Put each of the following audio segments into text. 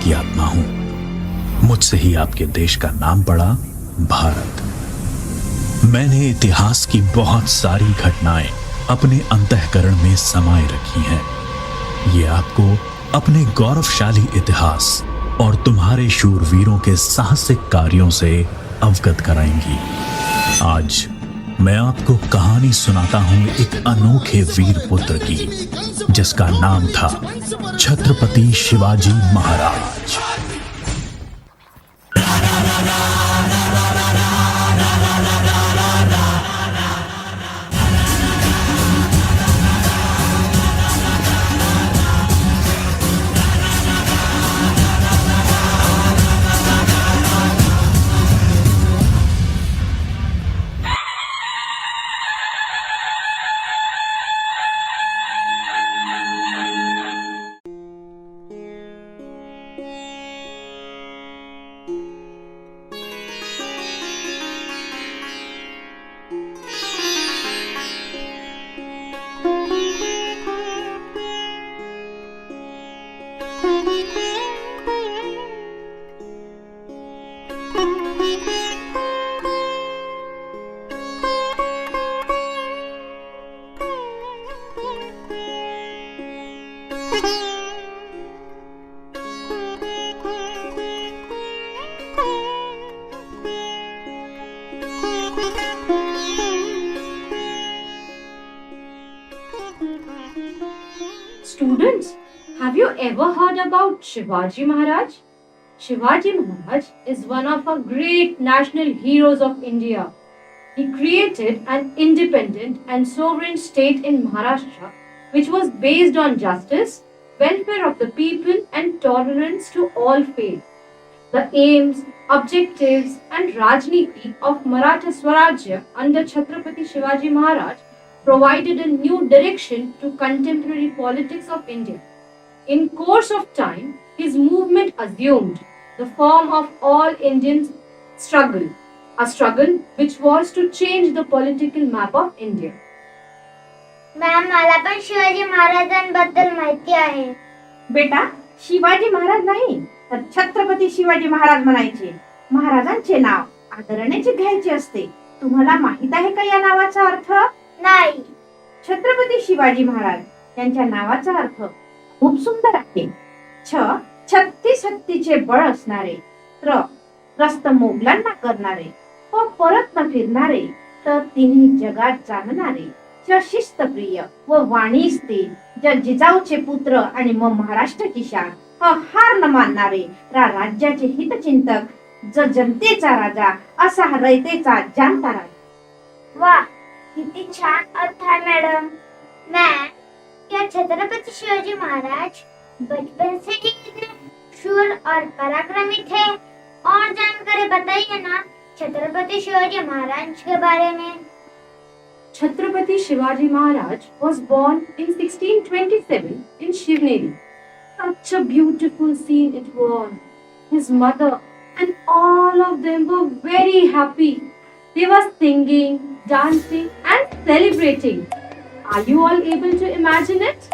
की आत्मा हूं। मुझसे ही आपके देश का नाम पड़ा भारत। मैंने इतिहास की बहुत सारी घटनाएं अपने अंतःकरण में समाये रखी हैं। ये आपको अपने गौरवशाली इतिहास और तुम्हारे शूरवीरों के साहसिक कार्यों से अवगत कराएंगी। आज मैं आपको कहानी सुनाता हूं एक अनोखे वीर पुत्र की, जिसका नाम था Chhatrapati Shivaji Maharaj. Students, have you ever heard about Shivaji Maharaj? Shivaji Maharaj is one of our great national heroes of India. He created an independent and sovereign state in Maharashtra which was based on justice, welfare of the people and tolerance to all faiths. The aims, objectives and Rajniti of Maratha Swarajya under Chhatrapati Shivaji Maharaj provided a new direction to contemporary politics of India. In course of time, his movement assumed the form of all Indian struggle, a struggle which was to change the political map of India. Ma'am, मला पण शिवाजी महाराजांबद्दल माहिती आहे. बेटा, शिवाजी महाराज नाही तर छत्रपती शिवाजी महाराज म्हणायचे. महाराजांचे नाव आदरणीचे घ्यायचे असते. तुम्हाला माहित आहे का या नावाचा अर्थ? नाही. छत्रपती शिवाजी महाराज यांच्या नावाचा अर्थ खूप सुंदर आहे. छत्तीस हत्तीचे बळ असणारे, त्रस्त मोगलांना करणारे व परत न फिरणारे, तर तिन्ही जगात जाणणारे, शिस्तप्रिय व वाणीस्ते, जिजाऊचे पुत्र आणि मग महाराष्ट्राची शान हार न मानणारे, राज्याचे हितचिंतक, जनतेचा राजा, असा रयतेचा जाणता राजा. वाह, किती छान अर्थ है मैडम. मैं क्या छत्रपति शिवाजी महाराज बचपन से ही इतने शूर और पराक्रमी थे? और जानकारी बताइए ना छत्रपति शिवाजी महाराज के बारे में. Chhatrapati Shivaji Maharaj was born in 1627 in Shivneri. Such a beautiful scene it was. His mother and all of them were very happy. They were singing, dancing and celebrating. Are you all able to imagine it?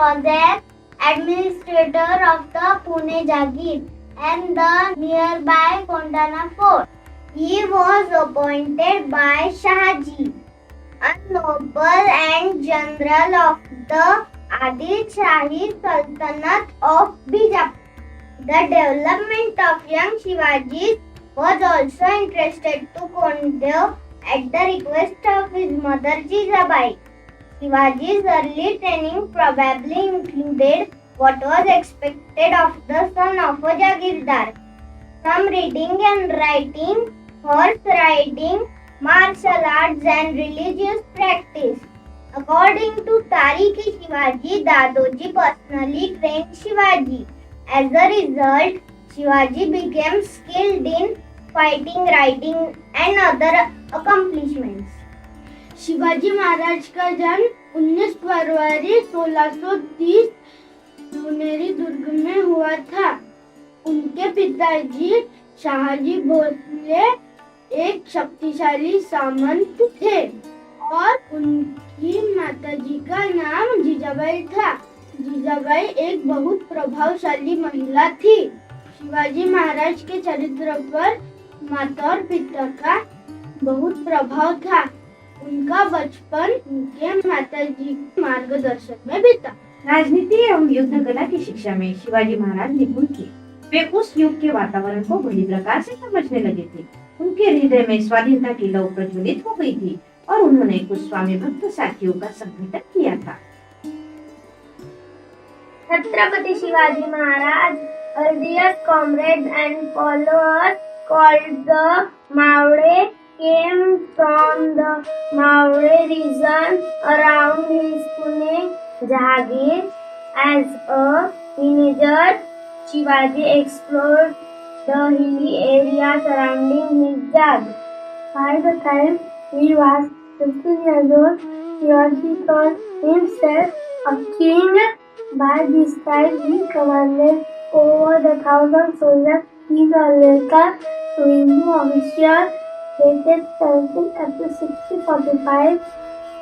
was as administrator of the Pune Jagir and the nearby Kondana fort. He was appointed by Shahaji, a noble and general of the Adil Shahi Sultanate of Bijapur. The development of young Shivaji was also interested to Kondev at the request of his mother Jijabai. Shivaji's early training probably included what was expected of the son of a Jagirdar. From reading and writing, horse riding, martial arts and religious practice. According to Tarikhi Shivaji, Dadoji personally trained Shivaji. As a result, Shivaji became skilled in fighting, riding and other accomplishments. Shivaji Maharaj का जन्म 19 February 1630 Puneri दुर्ग में हुआ था। उनके पिताजी शाहजी भोसले एक शक्तिशाली सामंत थे और उनकी माताजी का नाम जीजाबाई था। जीजाबाई एक बहुत प्रभावशाली महिला थी। शिवाजी महाराज के चरित्र पर माता और पिता का बहुत प्रभाव था। उनका बचपन उनके माताजी के मार्गदर्शन में बीता। राजनीति एवं युद्ध कला की शिक्षा में शिवाजी महाराज निपुण थे। वे उस युग के वातावरण को बड़ी प्रकार से समझने लगे थे। उनके हृदय में स्वाधीनता की लौ प्रज्वलित हो गई थी और उन्होंने कुछ स्वामी भक्त साथियों का संगठन किया था। Chhatrapati Shivaji Maharaj, earliest comrades and followers called the Maurya, came from the Maurya region around his Pune Jagir. As a teenager, Shivaji explored the hilly area surrounding his jag. By the time he was 15 years old, Shivaji thought himself a king. By this time, he commanded over 1,000 soldiers. He is a letter to Hindu officials dated 17 April 1645.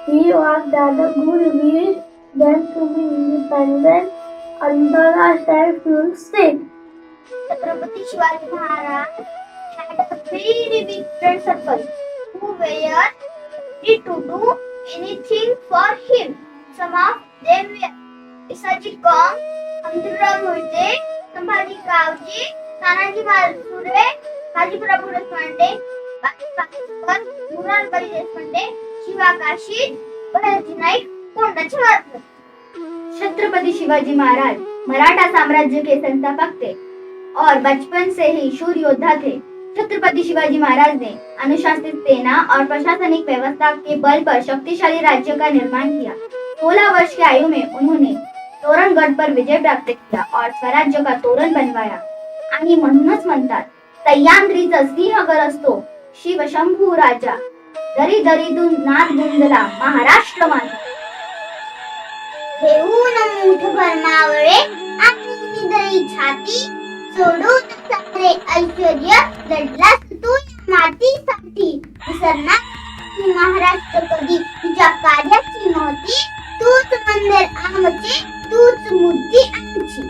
He was rather good wish then to be independent under a self-ruled state. Chhatrapati Shivaji Maharaj had a very big friend circle who were ready to do anything for him. Some of them were Isaji Kong, Amdurrao Moite, Sambhaji Kaoji, Tanaji Malsure, Haji Prabhu Deshpande, Baki Pakar, Murarbai Deshpande, Shiva Kashi, Balaji Naik, Konda Chivarkar. Chhatrapati Shivaji Maharaj Maratha साम्राज्य के संस्थापक थे और बचपन से ही शूर योद्धा थे। छत्रपति शिवाजी महाराज ने अनुशासित सेना और प्रशासनिक व्यवस्था के बल पर शक्तिशाली राज्य का निर्माण किया। 16 वर्ष की आयु में उन्होंने तोरणगढ़ पर विजय प्राप्त किया और स्वराज्य का तोरण बनवाया। आणि म्हणूनच म्हणतात सह्याद्रीचा सिंह गर असतो शिव शंभू राजा, दरी दरीतून नाद गुंजला महाराष्ट्र माझा. घेऊन मुठ भरमावळे आणि निदळी छाती, सोडून सारे ऐश्वर्य लढलास तू या मातीसाठी. विसरणार महाराष्ट्र कधी तुझ्या कार्याची नव्हती. तूच मंदिर आमचे, तूच मूर्ती आमची.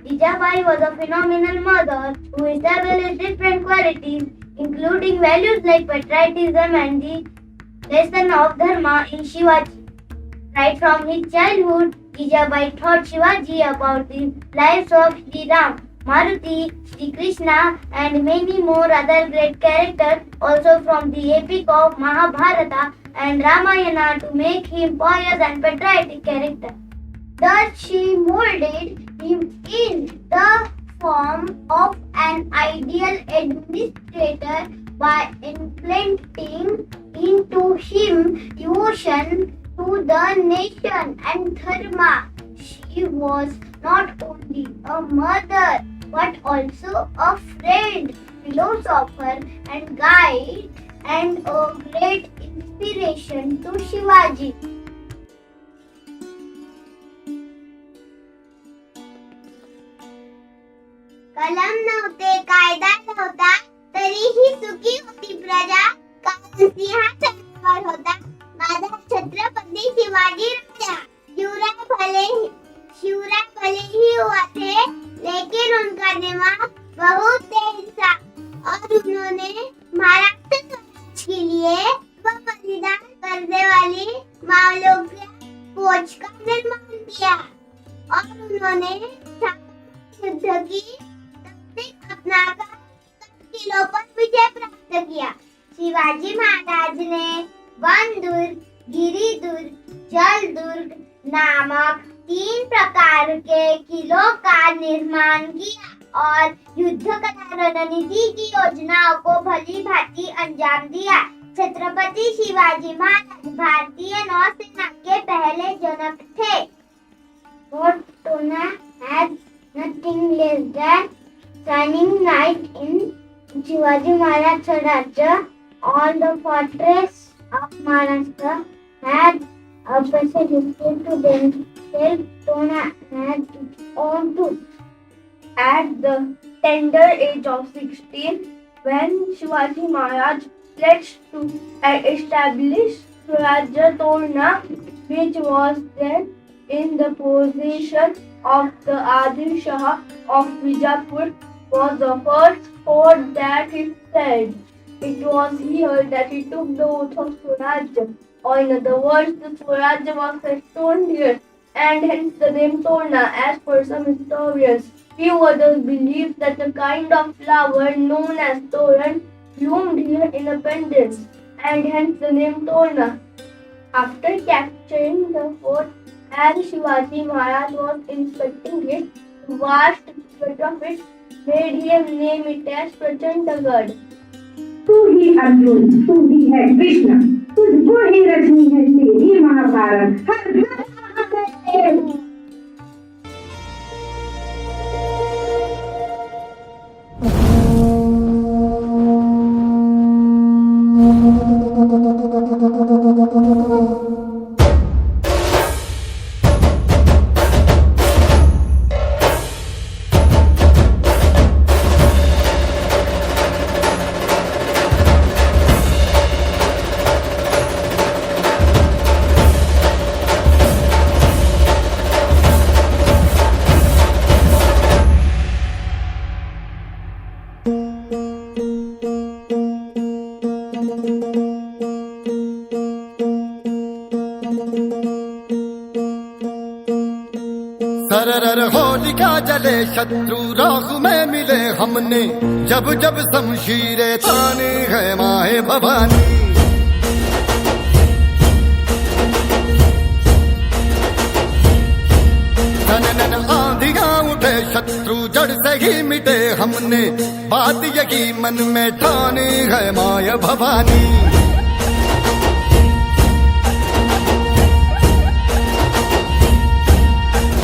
Jijabai was a phenomenal mother who established different qualities, including values like patriotism and the lesson of dharma in Shivaji. Right from his childhood, Jijabai taught Shivaji about the lives of Sri Ram, Maruti, Sri Krishna, and many more other great characters, also from the epic of Mahabharata and Ramayana, to make him pious and patriotic character. Thus she molded him in the form of an ideal administrator by implanting into him devotion to the nation and dharma. She was not only a mother but also a friend, philosopher and guide, and a great inspiration to Shivaji. कलम नव्हते, कायदा नव्हता, तरीही सुखी होती प्रजा. कारण सिंहासनावर होता माझा छत्रपती शिवाजी राजा. शिवराय भले ही हुआ थे, लेकिन उनका दिमाग बहुत तेज था और उन्होंने महाराष्ट्र स्वराज के लिए बलिदान करने वाली मावलों के फौज का निर्माण किया और उन्होंने युद्ध की तकनीक अपनाकर किलों पर विजय प्राप्त किया। शिवाजी महाराज ने वन दुर्ग, गिरी दुर्ग, जल दुर्ग नामक 3 प्रकार के किलों का निर्माण किया और युद्ध कला रणनीति की योजनाओं को भली भांति अंजाम दिया। छत्रपति शिवाजी महाराज भारतीय नौसेना के पहले जनक थे। Fort Tona had nothing less than shining night in Shivaji Maharaj Swarajya. All the fortress of Maharashtra had a special history to themselves. Tona had its own too. At the tender age of 16, when Shivaji Maharaj pledged to establish Swarajya, Tona, which was then in the possession of the Adil Shah of Bijapur, was the first fort that he said. It was here that he took the oath of Swarajya, or in other words, the Swarajya was enthroned here, and hence the name Tona, as per some historians. Few others believe that a kind of flower known as Toran bloomed here in abundance, and hence the name Tona. After capturing the fort, and Shivaji Maharaj was inspecting it, the vast spread of it made him name it as Prachandagad. तू ही अर्जुन, तू ही है कृष्ण, तुझको ही रचनी है तेरी महाभारत। हर घर महादेव। सरर होलिका जले शत्रु राह में मिले हमने, जब जब शमशीरें ताने है माए भवानी। नन आंधियां उठे शत्रु जड़ से ही मिटे हमने, बात यही मन में ठाने है माया भवानी।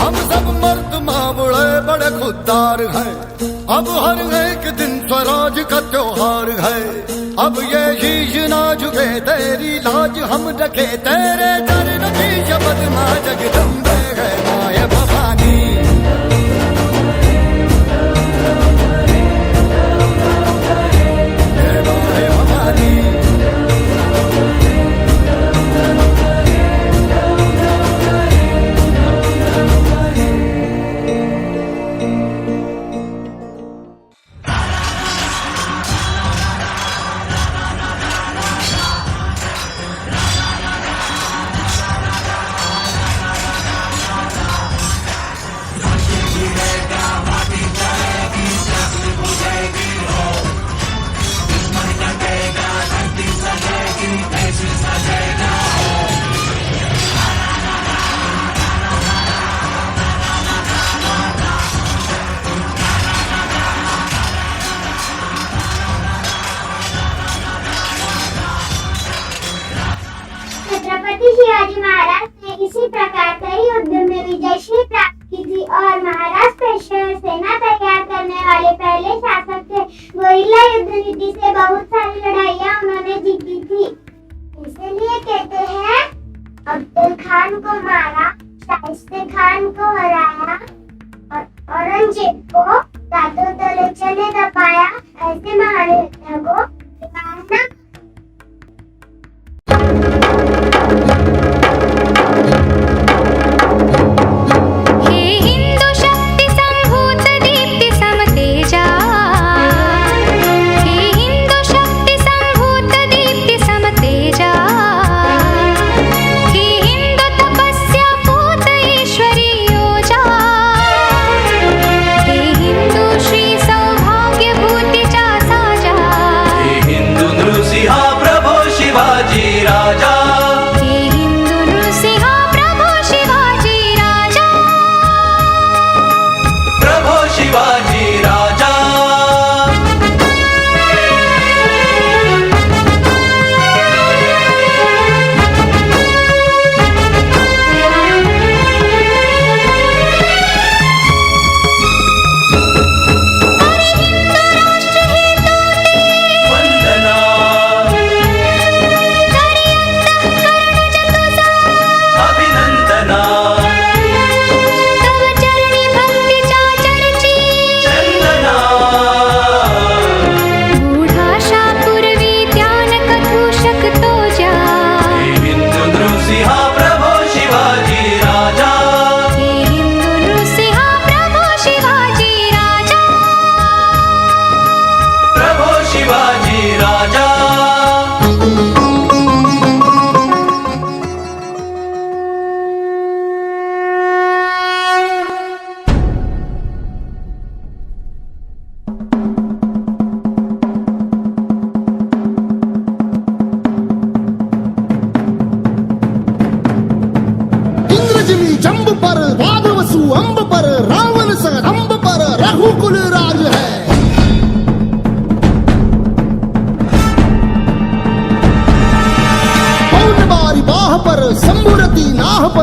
हम सब मर्द मावड़े बड़े खुददार हैं, अब हर एक दिन स्वराज का त्योहार है। अब ये शीश ना झुके तेरी लाज हम रखे, तेरे चरण की शपथ मां जगदम्बे है माया भवानी। हे माया भवानी। छत्रपति शिवाजी महाराज ने इसी प्रकार कई युद्ध में विजयश्री प्राप्त की थी और महाराष्ट्र सेना तैयार करने वाले पहले शासक थे। गोरिल्ला युद्ध नीति से बहुत सारी लड़ाइयाँ उन्होंने जीती थी। इसलिए कहते हैं अब्दुल खान को मारा, शाइस्ते खान को हराया और औरंगजेब को दांतों तले चने दबाया। ऐसे महान योद्धा को मारना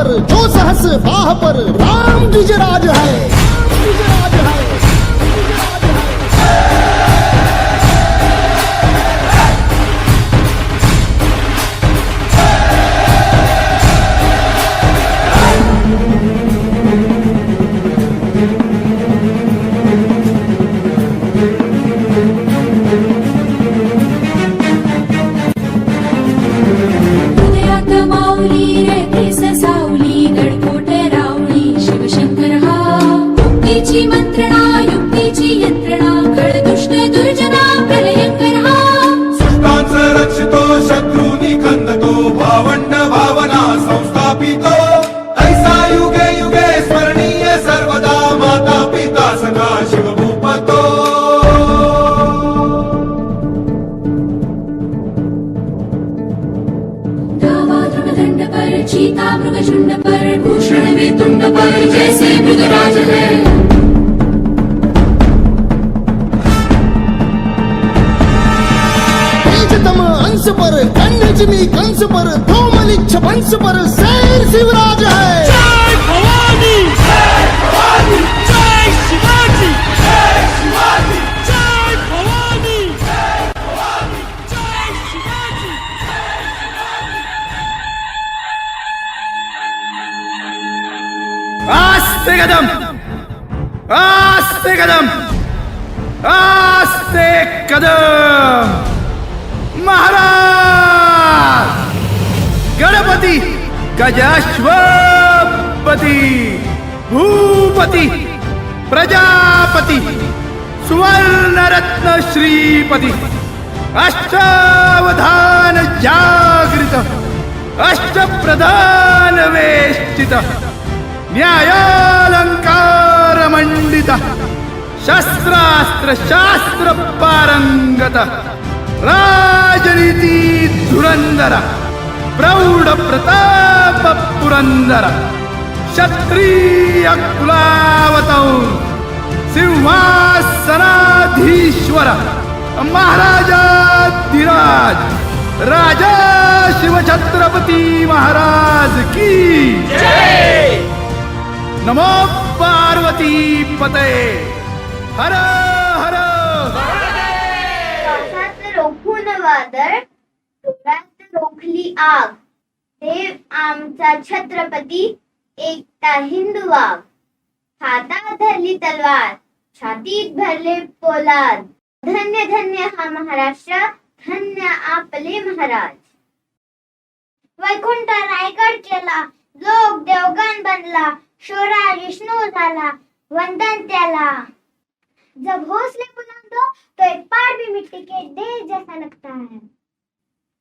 पर जो सहस बाह पर राम गिजराज है, राम गिजराज है, गिजराज है। हृदयात माऊली रेते ससावली गडकोट रावळी शिवशंकर हा मुक्तीची मंत्रणा युक्तीची यंत्रणा खळदुष्ट दुर्जना प्रलयंकर हा सुष्टांचा रक्षितो शत्रूनी खंदतो भावंड भावना संस्थापितो ऐसा युगे युगे स्मरणीय सर्वदा माता पिता सखा शिवभूपतो दंड पर चीता मृगशुंड पर भूषण में तुंड पर जैसे मृगराज है तेजतम अंश पर कन्हजनी कंस पर धूमलिच्छ वंश पर शेर शिवराज है। जय भवानी जय भवानी जय शिवाजी जय शिवाजी जय भवानी जय भवानी जय शिवाजी। आस्ते कदम आस्ते कदम आस्ते कदम महाराज गणपती गजाश्वपती भूपती प्रजापती सुवर्णरत्न श्रीपती अष्टावधान जागृत अष्टप्रधान वेष्टित न्यायालंकार मंडित शस्त्रास्त्र शास्त्र पारंगत राजनीती धुरंधर प्रौढ प्रताप पुरंदर क्षत्रिय कुलावतौर सिंहासनाधीश्वर महाराजाधिराज राजा शिवछत्रपती महाराज की जय। नमो पार्वती पते हर हर पावसात रोखून वादळ, डोळ्यात रोखली आग, देव आमचा छत्रपती, एकटा हिंदू वाघ, हातात धरली तलवार, छातीत भरले पोलाद, धन्य धन्य हा महाराष्ट्र, धन्य आपले महाराज। वैकुंठ रायगड केला, लोक देवगण बनला, शोरा विष्णू झाला, वंदन त्याला। जब हौसले बुलंद हो तो एक पहाड़ भी मिट्टी के ढेर जैसा लगता है।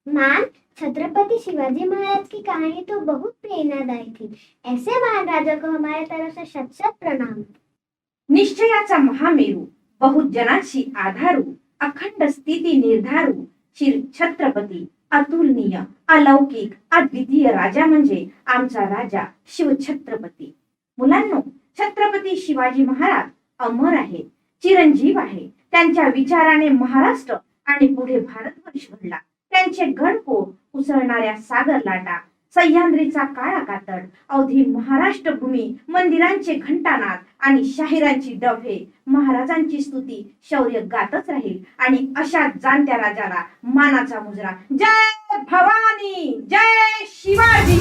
मैम, छत्रपति शिवाजी महाराज की कहानी तो बहुत प्रेरणादायी थी। ऐसे महान राजा को हमारे तरफ से शत शत प्रणाम। निश्चयाचा महामेरू, बहुजनांशी आधारू, अखंड स्थिती निर्धारू, छत्रपती, अतुलनीय, अलौकिक, अद्वितीय राजा म्हणजे आमचा राजा शिवछत्रपती। मुलांनो, छत्रपती शिवाजी महाराज अमर आहेत, चिरंजीव आहे। त्यांच्या विचाराने महाराष्ट्र आणि पुढे भारतवर्ष घडला। त्यांचे गडकोट, उसळणाऱ्या सागर लाटा, सह्याद्रीचा काळा कातड, अवधी महाराष्ट्र भूमी, मंदिरांचे घंटानाद आणि शाहिरांची डफे, महाराजांची स्तुती, शौर्य गातच राहील। आणि अशा जाणत्या राजाला मानाचा मुजरा। जय भवानी, जय शिवाजी।